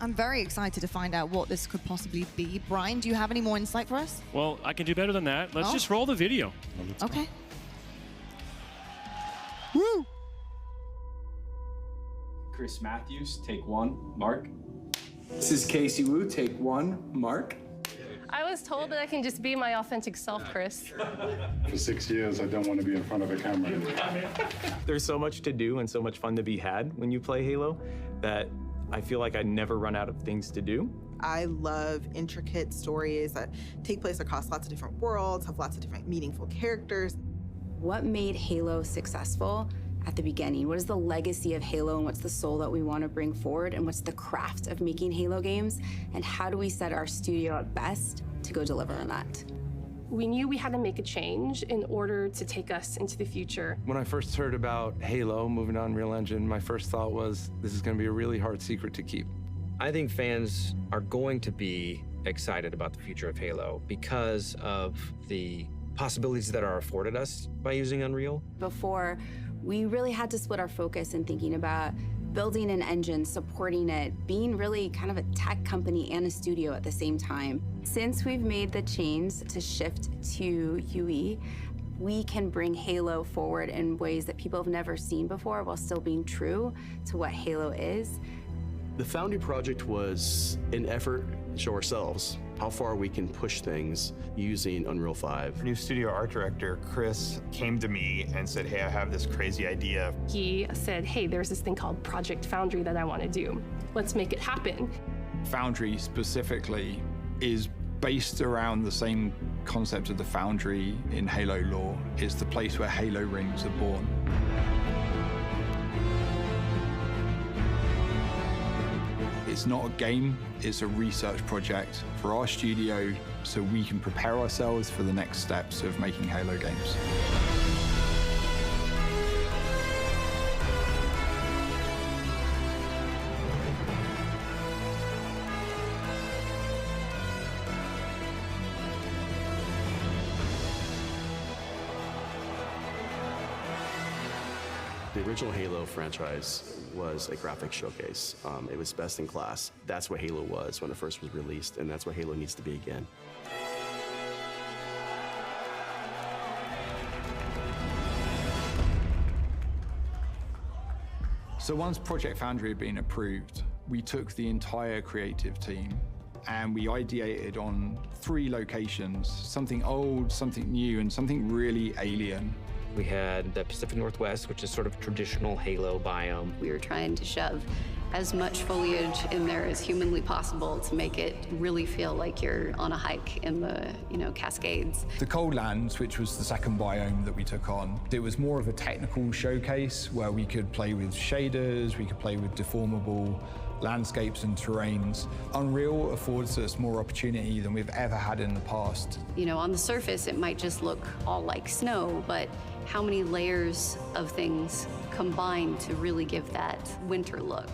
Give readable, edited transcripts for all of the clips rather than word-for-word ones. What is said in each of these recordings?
I'm very excited to find out what this could possibly be. Brian, do you have any more insight for us? Well, I can do better than that. Let's just roll the video. Okay. Woo! Chris Matthews, take one. Mark. This is Casey Wu, take one. Mark. I was told that I can just be my authentic self, Chris. For 6 years, I don't want to be in front of a camera. There's so much to do and so much fun to be had when you play Halo that I feel like I never run out of things to do. I love intricate stories that take place across lots of different worlds, have lots of different meaningful characters. What made Halo successful at the beginning? What is the legacy of Halo, and what's the soul that we want to bring forward, and what's the craft of making Halo games, and how do we set our studio at best to go deliver on that? We knew we had to make a change in order to take us into the future. When I first heard about Halo moving to Unreal Engine, my first thought was, this is going to be a really hard secret to keep. I think fans are going to be excited about the future of Halo because of the possibilities that are afforded us by using Unreal. Before, we really had to split our focus in thinking about building an engine, supporting it, being really kind of a tech company and a studio at the same time. Since we've made the change to shift to UE, we can bring Halo forward in ways that people have never seen before while still being true to what Halo is. The Foundry project was an effort to show ourselves how far we can push things using Unreal 5. Our new studio art director, Chris, came to me and said, hey, I have this crazy idea. He said, hey, there's this thing called Project Foundry that I want to do. Let's make it happen. Foundry specifically is based around the same concept of the Foundry in Halo lore. It's the place where Halo rings are born. It's not a game, it's a research project for our studio so we can prepare ourselves for the next steps of making Halo games. The original Halo franchise was a graphics showcase. It was best in class. That's what Halo was when it first was released, and that's what Halo needs to be again. So once Project Foundry had been approved, we took the entire creative team and we ideated on 3 locations, something old, something new, and something really alien. We had the Pacific Northwest, which is sort of traditional Halo biome. We were trying to shove as much foliage in there as humanly possible to make it really feel like you're on a hike in the, Cascades. The Cold Lands, which was the second biome that we took on, it was more of a technical showcase where we could play with shaders, we could play with deformable landscapes and terrains. Unreal affords us more opportunity than we've ever had in the past. On the surface, it might just look all like snow, but how many layers of things combine to really give that winter look?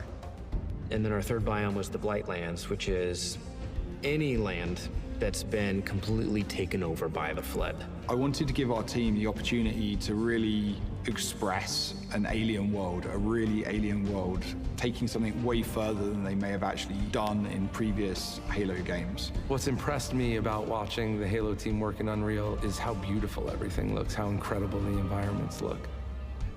And then our third biome was the Blightlands, which is any land that's been completely taken over by the flood. I wanted to give our team the opportunity to really express an alien world, a really alien world, taking something way further than they may have actually done in previous Halo games. What's impressed me about watching the Halo team work in Unreal is how beautiful everything looks, how incredible the environments look.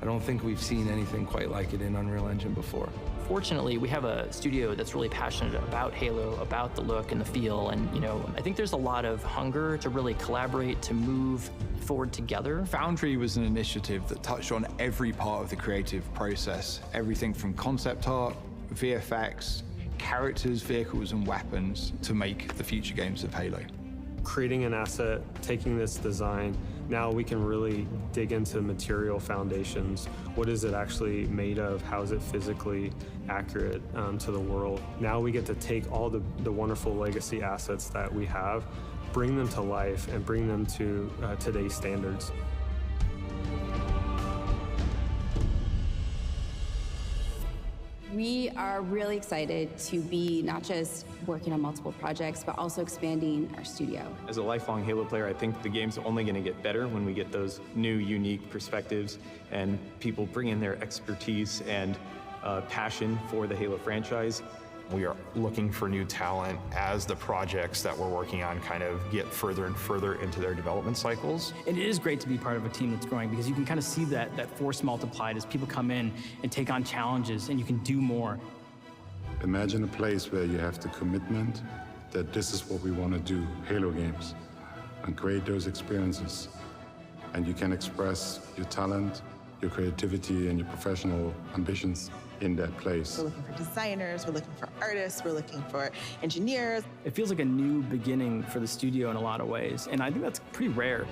I don't think we've seen anything quite like it in Unreal Engine before. Fortunately, we have a studio that's really passionate about Halo, about the look and the feel, and I think there's a lot of hunger to really collaborate, to move forward together. Foundry was an initiative that touched on every part of the creative process, everything from concept art, VFX, characters, vehicles, and weapons to make the future games of Halo. Creating an asset, taking this design, now we can really dig into material foundations. What is it actually made of? How is it physically accurate to the world? Now we get to take all the wonderful legacy assets that we have, bring them to life, and bring them to today's standards. We are really excited to be not just working on multiple projects, but also expanding our studio. As a lifelong Halo player, I think the game's only going to get better when we get those new, unique perspectives and people bring in their expertise and passion for the Halo franchise. We are looking for new talent as the projects that we're working on kind of get further and further into their development cycles. And it is great to be part of a team that's growing because you can kind of see that force multiplied as people come in and take on challenges and you can do more. Imagine a place where you have the commitment that this is what we want to do, Halo games, and create those experiences. And you can express your talent, your creativity, and your professional ambitions in that place. We're looking for designers, we're looking for artists, we're looking for engineers. It feels like a new beginning for the studio in a lot of ways, and I think that's pretty rare.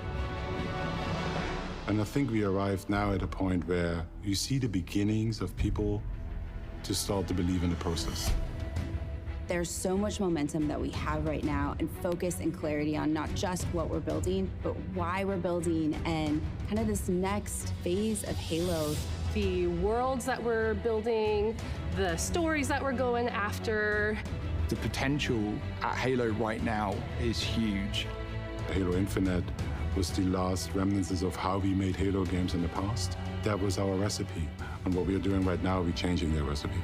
And I think we arrived now at a point where you see the beginnings of people to start to believe in the process. There's so much momentum that we have right now and focus and clarity on not just what we're building, but why we're building and kind of this next phase of Halo. The worlds that we're building, the stories that we're going after. The potential at Halo right now is huge. Halo Infinite was the last remnants of how we made Halo games in the past. That was our recipe. And what we are doing right now, we're changing that recipe.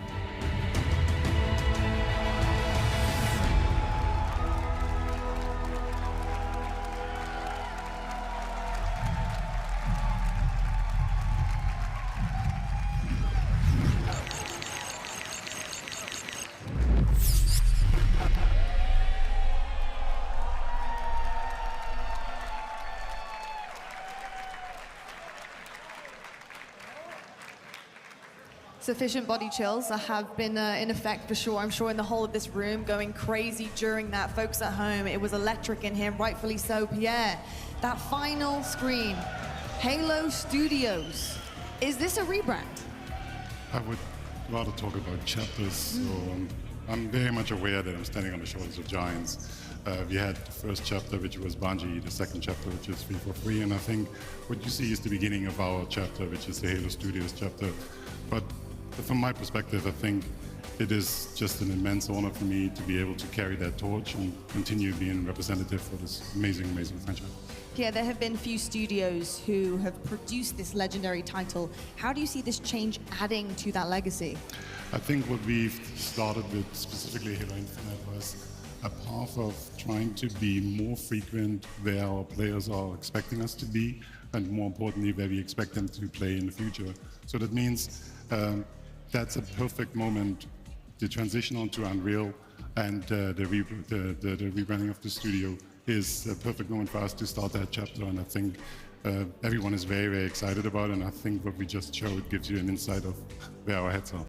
Sufficient body chills have been in effect for sure. I'm sure in the whole of this room going crazy during that. Folks at home, it was electric in here, rightfully so. Pierre, that final screen, Halo Studios, is this a rebrand? I would rather talk about chapters. So I'm very much aware that I'm standing on the shoulders of giants. We had the first chapter, which was Bungie, the second chapter, which is 343, and I think what you see is the beginning of our chapter, which is the Halo Studios chapter. But from my perspective, I think it is just an immense honor for me to be able to carry that torch and continue being representative for this amazing, amazing franchise. Pierre, there have been few studios who have produced this legendary title. How do you see this change adding to that legacy? I think what we've started with, specifically Halo Infinite, was a path of trying to be more frequent where our players are expecting us to be, and more importantly, where we expect them to play in the future. So that means that's a perfect moment to transition onto Unreal, and the rebranding of the studio is a perfect moment for us to start that chapter, and I think everyone is very, very excited about it, and I think what we just showed gives you an insight of where our heads are.